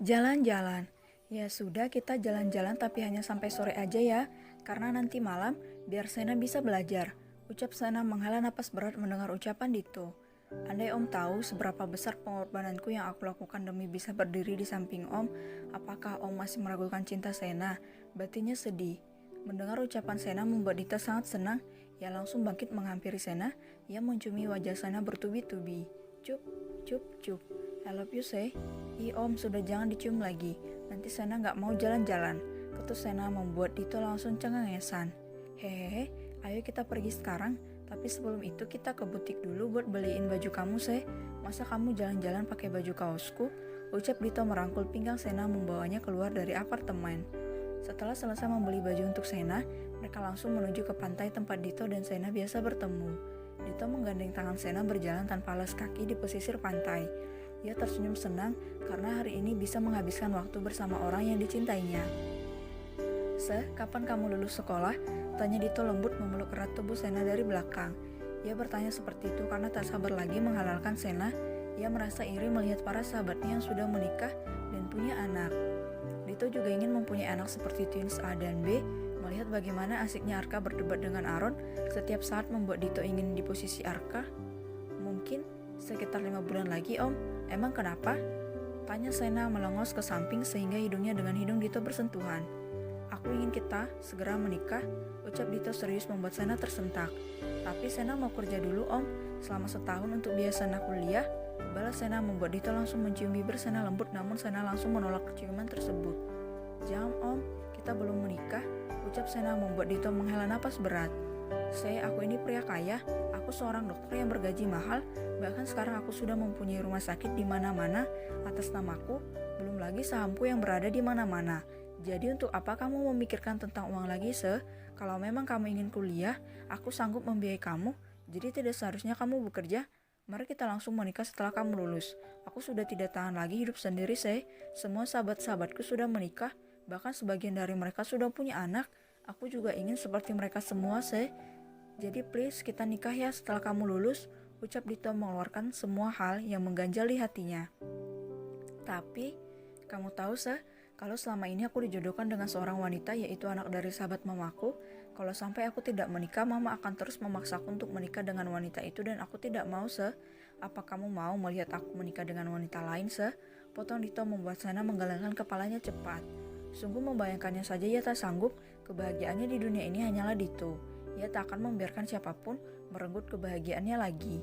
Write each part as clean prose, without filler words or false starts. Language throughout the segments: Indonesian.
Jalan-jalan. Ya sudah, kita jalan-jalan tapi hanya sampai sore aja ya. Karena nanti malam, biar Sena bisa belajar. Ucap Sena menghela napas berat mendengar ucapan Dito. Andai Om tahu seberapa besar pengorbananku yang aku lakukan demi bisa berdiri di samping Om, apakah Om masih meragukan cinta Sena? Batinnya sedih. Mendengar ucapan Sena membuat Dito sangat senang. Ia langsung bangkit menghampiri Sena. Ia menciumi wajah Sena bertubi-tubi. Cup, cup, cup. I love you, say. Om, sudah jangan dicium lagi. Nanti Sena nggak mau jalan-jalan. Ketus Sena membuat Dito langsung cengengesan. Hehehe, ayo kita pergi sekarang. Tapi sebelum itu kita ke butik dulu buat beliin baju kamu, say. Masa kamu jalan-jalan pakai baju kaosku? Ucap Dito merangkul pinggang Sena membawanya keluar dari apartemen. Setelah selesai membeli baju untuk Sena, mereka langsung menuju ke pantai tempat Dito dan Sena biasa bertemu. Dito menggandeng tangan Sena berjalan tanpa alas kaki di pesisir pantai. Ia tersenyum senang karena hari ini bisa menghabiskan waktu bersama orang yang dicintainya. Kapan kamu lulus sekolah? Tanya Dito lembut memeluk erat tubuh Sena dari belakang. Ia bertanya seperti itu karena tak sabar lagi menghalalkan Sena. Ia merasa iri melihat para sahabatnya yang sudah menikah dan punya anak. Dito juga ingin mempunyai anak seperti twins A dan B. Melihat bagaimana asiknya Arka berdebat dengan Aaron, setiap saat membuat Dito ingin di posisi Arka. Mungkin sekitar 5 bulan lagi, Om. Emang kenapa? Tanya Sena melengos ke samping sehingga hidungnya dengan hidung Dito bersentuhan. Aku ingin kita segera menikah, ucap Dito serius membuat Sena tersentak. Tapi Sena mau kerja dulu, Om, selama setahun untuk biaya Sena kuliah. Balas Sena membuat Dito langsung mencium bibir Sena lembut, namun Sena langsung menolak ciuman tersebut. Jangan, Om, kita belum menikah, ucap Sena membuat Dito menghela napas berat. Aku ini pria kaya, aku seorang dokter yang bergaji mahal, bahkan sekarang aku sudah mempunyai rumah sakit di mana-mana atas namaku, belum lagi sahamku yang berada di mana-mana. Jadi untuk apa kamu memikirkan tentang uang lagi, Kalau memang kamu ingin kuliah, aku sanggup membiayai kamu, jadi tidak seharusnya kamu bekerja. Mari kita langsung menikah setelah kamu lulus. Aku sudah tidak tahan lagi hidup sendiri, Semua sahabat-sahabatku sudah menikah, bahkan sebagian dari mereka sudah punya anak. Aku juga ingin seperti mereka semua, Jadi please kita nikah ya setelah kamu lulus, ucap Dito mengeluarkan semua hal yang mengganjal di hatinya. Tapi, kamu tahu, kalau selama ini aku dijodohkan dengan seorang wanita yaitu anak dari sahabat mamaku, kalau sampai aku tidak menikah, mama akan terus memaksaku untuk menikah dengan wanita itu dan aku tidak mau, Apa kamu mau melihat aku menikah dengan wanita lain, Potong Dito membuat Sana menggelengkan kepalanya cepat. Sungguh membayangkannya saja ia tak sanggup, kebahagiaannya di dunia ini hanyalah Dito. Ia tak akan membiarkan siapapun merenggut kebahagiaannya lagi.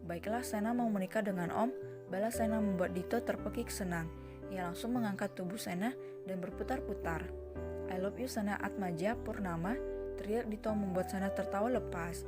Baiklah, Sena mau menikah dengan Om, balas Sena membuat Dito terpekik senang. Ia langsung mengangkat tubuh Sena dan berputar-putar. I love you Sena Atmaja Purnama, teriak Dito membuat Sena tertawa lepas.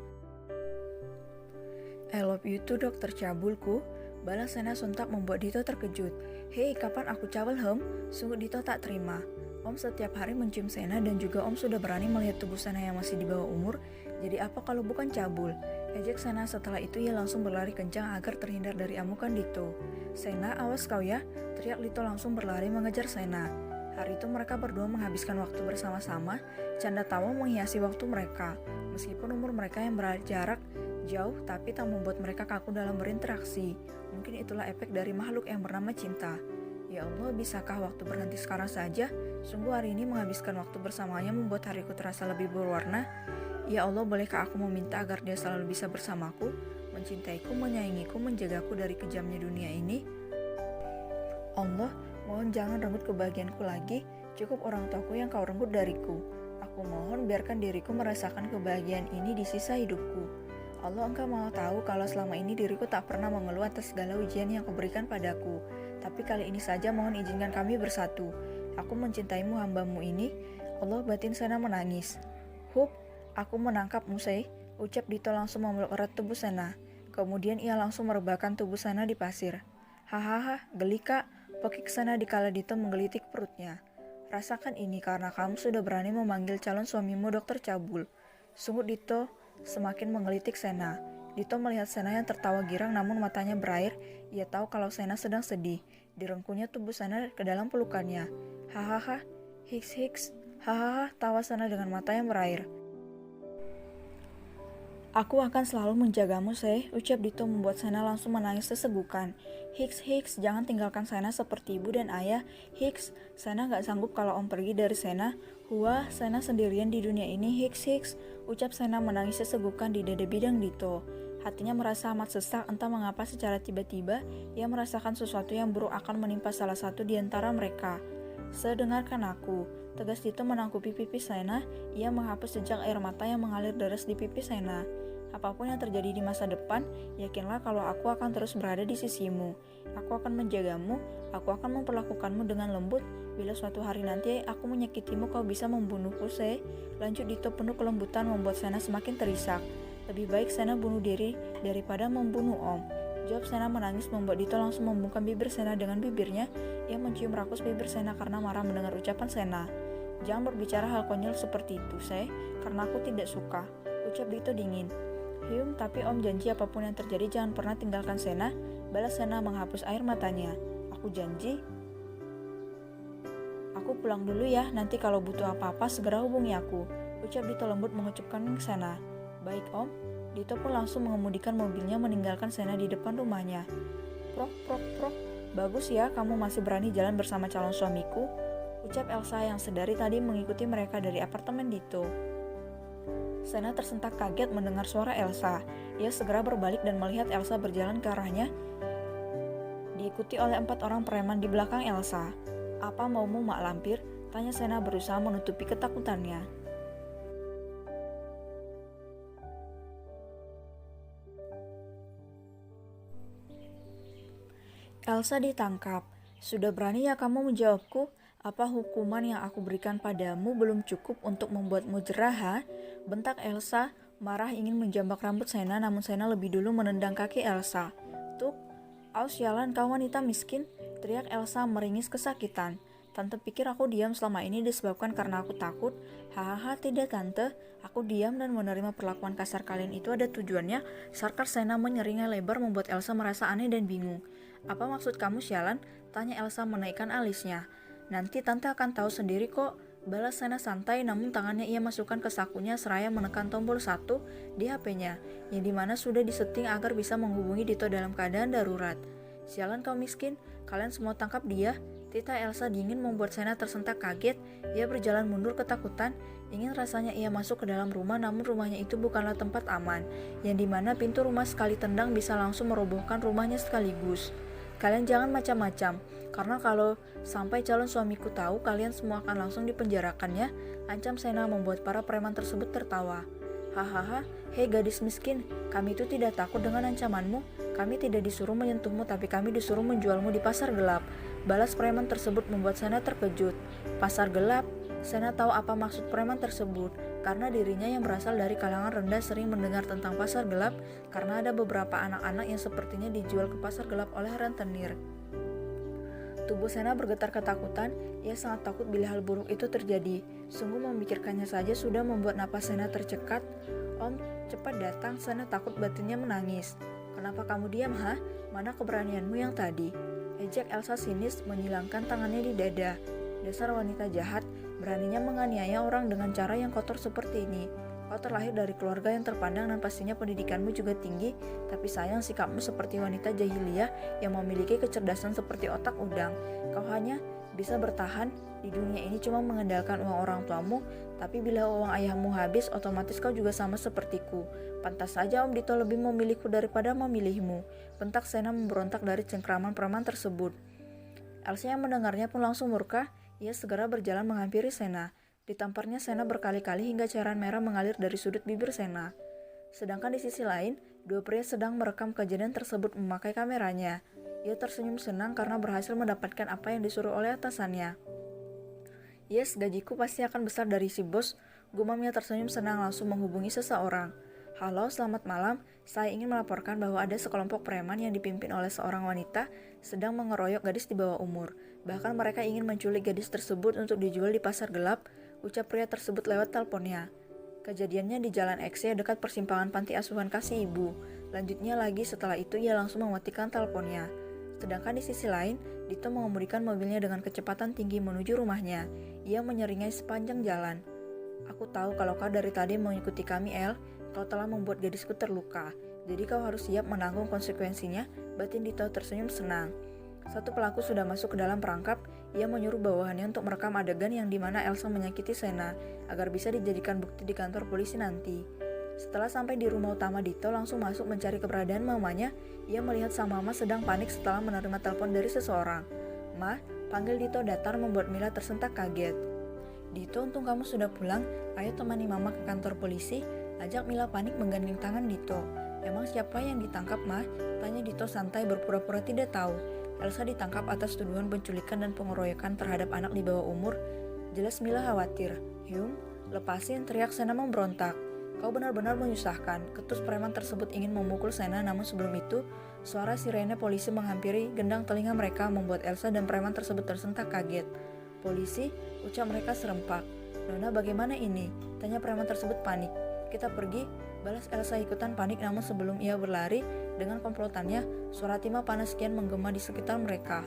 I love you too dokter cabulku, balas Sena sontak membuat Dito terkejut. Hei, kapan aku cabul Sungguh Dito tak terima. Om setiap hari mencium Sena dan juga Om sudah berani melihat tubuh Sena yang masih di bawah umur. Jadi apa kalau bukan cabul? Ejek Sena. Setelah itu ia langsung berlari kencang agar terhindar dari amukan Dito. Sena, awas kau ya, teriak Dito langsung berlari mengejar Sena. Hari itu mereka berdua menghabiskan waktu bersama-sama, canda tawa menghiasi waktu mereka. Meskipun umur mereka yang berjarak jauh, tapi tak membuat mereka kaku dalam berinteraksi. Mungkin itulah efek dari makhluk yang bernama cinta. Ya Allah, bisakah waktu berhenti sekarang saja? Sungguh hari ini menghabiskan waktu bersamanya membuat hariku terasa lebih berwarna. Ya Allah, bolehkah aku meminta agar dia selalu bisa bersamaku, mencintaiku, menyayangiku, menjagaku dari kejamnya dunia ini? Allah, mohon jangan renggut kebahagiaanku lagi, cukup orang tuaku yang kau renggut dariku. Aku mohon biarkan diriku merasakan kebahagiaan ini di sisa hidupku. Allah, Engkau mau tahu kalau selama ini diriku tak pernah mengeluh atas segala ujian yang kau berikan padaku. Tapi kali ini saja mohon izinkan kami bersatu. Aku mencintaimu hambamu ini. Allah, batin Sena menangis. Aku menangkapmu, ucap Dito langsung memeluk erat tubuh Sena. Kemudian ia langsung merebahkan tubuh Sena di pasir. Hahaha, geli kak, pekik Sena dikala Dito menggelitik perutnya. Rasakan ini karena kamu sudah berani memanggil calon suamimu dokter cabul. Sungguh Dito semakin menggelitik Sena. Dito melihat Sena yang tertawa girang namun matanya berair. Ia tahu kalau Sena sedang sedih. Direngkuhnya tubuh Sena ke dalam pelukannya. Hahaha, hiks, hahaha, tawa Sena dengan mata yang berair. Aku akan selalu menjagamu, Seh, ucap Dito membuat Sena langsung menangis sesegukan. Hiks, jangan tinggalkan Sena seperti ibu dan ayah. Hiks, Sena gak sanggup kalau Om pergi dari Sena. Wah, Sena sendirian di dunia ini, Hiks, ucap Sena menangis sesegukan di dada bidang Dito. Hatinya merasa amat sesak, entah mengapa secara tiba-tiba ia merasakan sesuatu yang buruk akan menimpa salah satu di antara mereka. Sedengarkan aku, tegas Dito menangkupi pipi Sena. Ia menghapus jejak air mata yang mengalir deras di pipi Sena. Apapun yang terjadi di masa depan, yakinlah kalau aku akan terus berada di sisimu. Aku akan menjagamu, aku akan memperlakukanmu dengan lembut. Bila suatu hari nanti aku menyakitimu, kau bisa membunuhku, Seh. Lanjut Dito penuh kelembutan membuat Sena semakin terisak. Lebih baik Sena bunuh diri daripada membunuh Om. Jawab Sena menangis membuat Dito langsung membungkam bibir Sena dengan bibirnya. Ia mencium rakus bibir Sena karena marah mendengar ucapan Sena. Jangan berbicara hal konyol seperti itu, Seh, karena aku tidak suka, ucap Dito dingin. Tapi Om janji apapun yang terjadi jangan pernah tinggalkan Sena, balas Sena menghapus air matanya. Aku janji. Aku pulang dulu ya, nanti kalau butuh apa-apa segera hubungi aku, ucap Dito lembut mengucapkan ke Sena. Baik Om. Dito pun langsung mengemudikan mobilnya meninggalkan Sena di depan rumahnya. Prok, bagus ya kamu masih berani jalan bersama calon suamiku, ucap Elsa yang sedari tadi mengikuti mereka dari apartemen Dito. Sena tersentak kaget mendengar suara Elsa. Ia segera berbalik dan melihat Elsa berjalan ke arahnya, diikuti oleh 4 orang preman di belakang Elsa. Apa maumu mak lampir? Tanya Sena berusaha menutupi ketakutannya. Elsa ditangkap. Sudah berani ya kamu menjawabku? Apa hukuman yang aku berikan padamu belum cukup untuk membuatmu jerah, ha? Bentak Elsa, marah ingin menjambak rambut Sena, namun Sena lebih dulu menendang kaki Elsa. Tuk, aus sialan kau wanita miskin, teriak Elsa meringis kesakitan. Tante pikir aku diam selama ini disebabkan karena aku takut? Hahaha, tidak tante, aku diam dan menerima perlakuan kasar kalian itu ada tujuannya. Sarkas Sena menyeringai lebar membuat Elsa merasa aneh dan bingung. Apa maksud kamu sialan? Tanya Elsa menaikkan alisnya. Nanti tante akan tahu sendiri kok, balas Sena santai namun tangannya ia masukkan ke sakunya seraya menekan tombol 1 di HP-nya, yang dimana sudah disetting agar bisa menghubungi Dito dalam keadaan darurat. Sialan kau miskin, kalian semua tangkap dia. Tita Elsa dingin membuat Sena tersentak kaget. Ia berjalan mundur ketakutan, ingin rasanya ia masuk ke dalam rumah namun rumahnya itu bukanlah tempat aman, yang dimana pintu rumah sekali tendang bisa langsung merobohkan rumahnya sekaligus. Kalian jangan macam-macam, karena kalau sampai calon suamiku tahu, kalian semua akan langsung dipenjarakannya, ancam Sena membuat para preman tersebut tertawa. Hahaha, hei gadis miskin, kami itu tidak takut dengan ancamanmu, kami tidak disuruh menyentuhmu tapi kami disuruh menjualmu di pasar gelap. Balas preman tersebut membuat Sena terkejut. Pasar gelap? Sena tahu apa maksud preman tersebut, karena dirinya yang berasal dari kalangan rendah sering mendengar tentang pasar gelap karena ada beberapa anak-anak yang sepertinya dijual ke pasar gelap oleh rentenir. Tubuh Sena bergetar ketakutan, ia sangat takut bila hal buruk itu terjadi. Sungguh memikirkannya saja sudah membuat napas Sena tercekat. Om, cepat datang, Sena takut batinnya menangis. Kenapa kamu diam, ha? Mana keberanianmu yang tadi? Ejek Elsa sinis menyilangkan tangannya di dada. Dasar wanita jahat, beraninya menganiaya orang dengan cara yang kotor seperti ini. Kau terlahir dari keluarga yang terpandang dan pastinya pendidikanmu juga tinggi, tapi sayang sikapmu seperti wanita jahiliyah yang memiliki kecerdasan seperti otak udang. Kau hanya bisa bertahan di dunia ini cuma mengandalkan uang orang tuamu, tapi bila uang ayahmu habis, otomatis kau juga sama sepertiku. Pantas saja Om Dito lebih memilihku daripada memilihmu. Bentak Sena memberontak dari cengkraman preman tersebut. Elsa yang mendengarnya pun langsung murka. Ia segera berjalan menghampiri Sena. Ditamparnya Sena berkali-kali hingga cairan merah mengalir dari sudut bibir Sena. Sedangkan di sisi lain, 2 pria sedang merekam kejadian tersebut memakai kameranya. Ia tersenyum senang karena berhasil mendapatkan apa yang disuruh oleh atasannya. Yes, gajiku pasti akan besar dari si bos. Gumamnya tersenyum senang langsung menghubungi seseorang. Halo, selamat malam. Saya ingin melaporkan bahwa ada sekelompok preman yang dipimpin oleh seorang wanita sedang mengeroyok gadis di bawah umur. Bahkan mereka ingin menculik gadis tersebut untuk dijual di pasar gelap, ucap pria tersebut lewat teleponnya. Kejadiannya di Jalan Ekse dekat persimpangan panti asuhan Kasih Ibu. Lanjutnya lagi setelah itu ia langsung mematikan teleponnya. Sedangkan di sisi lain, Dito mengemudikan mobilnya dengan kecepatan tinggi menuju rumahnya. Ia menyeringai sepanjang jalan. Aku tahu kalau kau dari tadi mengikuti kami, El. Kau telah membuat gadisku terluka, jadi kau harus siap menanggung konsekuensinya, batin Dito tersenyum senang. Satu pelaku sudah masuk ke dalam perangkap, ia menyuruh bawahannya untuk merekam adegan yang dimana Elsa menyakiti Sena, agar bisa dijadikan bukti di kantor polisi nanti. Setelah sampai di rumah utama Dito langsung masuk mencari keberadaan mamanya, ia melihat sang mama sedang panik setelah menerima telepon dari seseorang. "Ma, panggil Dito datar," membuat Mila tersentak kaget. "Dito, untung kamu sudah pulang, ayo temani mama ke kantor polisi," ajak Mila panik menggandeng tangan Dito. "Emang siapa yang ditangkap, Ma?" tanya Dito santai berpura-pura tidak tahu. Elsa ditangkap atas tuduhan penculikan dan pengeroyokan terhadap anak di bawah umur. Jelas Mila khawatir. "Hyung, lepasin," teriak Sena memberontak. "Kau benar-benar menyusahkan." Ketus preman tersebut ingin memukul Sena, namun sebelum itu, suara sirene polisi menghampiri gendang telinga mereka membuat Elsa dan preman tersebut tersentak kaget. "Polisi?" ucap mereka serempak. "Nona, bagaimana ini?" tanya preman tersebut panik. "Kita pergi," balas Elsa ikutan panik, namun sebelum ia berlari dengan komplotannya, suara timah panas kian menggema di sekitar mereka.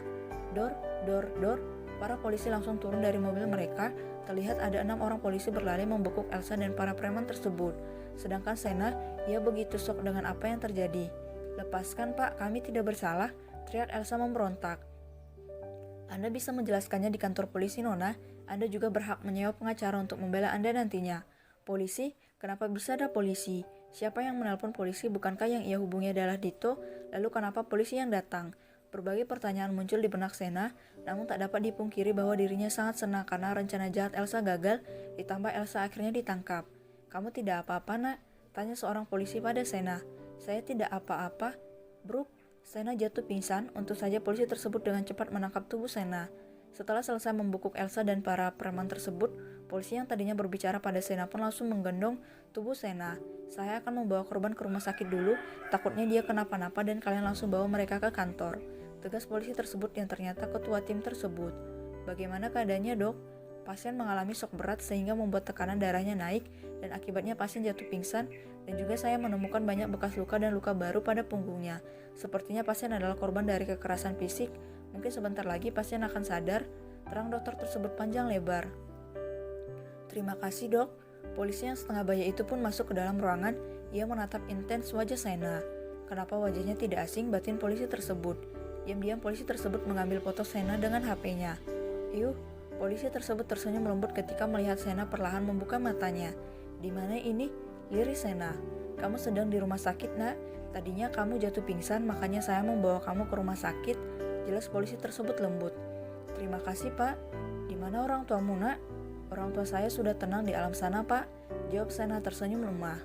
"Dor, dor, dor." Para polisi langsung turun dari mobil mereka. Terlihat ada 6 orang polisi berlari membekuk Elsa dan para preman tersebut. Sedangkan Sena, ia begitu shock dengan apa yang terjadi. "Lepaskan, Pak, kami tidak bersalah," teriak Elsa memberontak. "Anda bisa menjelaskannya di kantor polisi, Nona. Anda juga berhak menyewa pengacara untuk membela Anda nantinya." "Polisi? Kenapa bisa ada polisi? Siapa yang menelpon polisi? Bukankah yang ia hubungi adalah Dito? Lalu kenapa polisi yang datang?" Berbagai pertanyaan muncul di benak Sena, namun tak dapat dipungkiri bahwa dirinya sangat senang karena rencana jahat Elsa gagal, ditambah Elsa akhirnya ditangkap. "Kamu tidak apa-apa, Nak?" tanya seorang polisi pada Sena. "Saya tidak apa-apa." Bruk, Sena jatuh pingsan. Untung saja polisi tersebut dengan cepat menangkap tubuh Sena. Setelah selesai membekuk Elsa dan para preman tersebut, polisi yang tadinya berbicara pada Sena pun langsung menggendong tubuh Sena. "Saya akan membawa korban ke rumah sakit dulu, takutnya dia kenapa-napa dan kalian langsung bawa mereka ke kantor," tegas polisi tersebut yang ternyata ketua tim tersebut. "Bagaimana keadaannya, Dok?" "Pasien mengalami shock berat sehingga membuat tekanan darahnya naik dan akibatnya pasien jatuh pingsan, dan juga saya menemukan banyak bekas luka dan luka baru pada punggungnya. Sepertinya pasien adalah korban dari kekerasan fisik. Mungkin sebentar lagi pasien akan sadar," terang dokter tersebut panjang lebar. "Terima kasih, Dok." Polisi yang setengah baya itu pun masuk ke dalam ruangan. Ia menatap intens wajah Sena. Kenapa wajahnya tidak asing, batin polisi tersebut. Diam-diam polisi tersebut mengambil foto Sena dengan HP-nya. "Yuh," polisi tersebut tersenyum lembut ketika melihat Sena perlahan membuka matanya. "Di mana ini?" liris Sena. "Kamu sedang di rumah sakit, Nak. Tadinya kamu jatuh pingsan, makanya saya membawa kamu ke rumah sakit," jelas polisi tersebut lembut. "Terima kasih, Pak." "Di mana orang tuamu, Nak?" "Orang tua saya sudah tenang di alam sana, Pak," jawab Sena tersenyum lemah.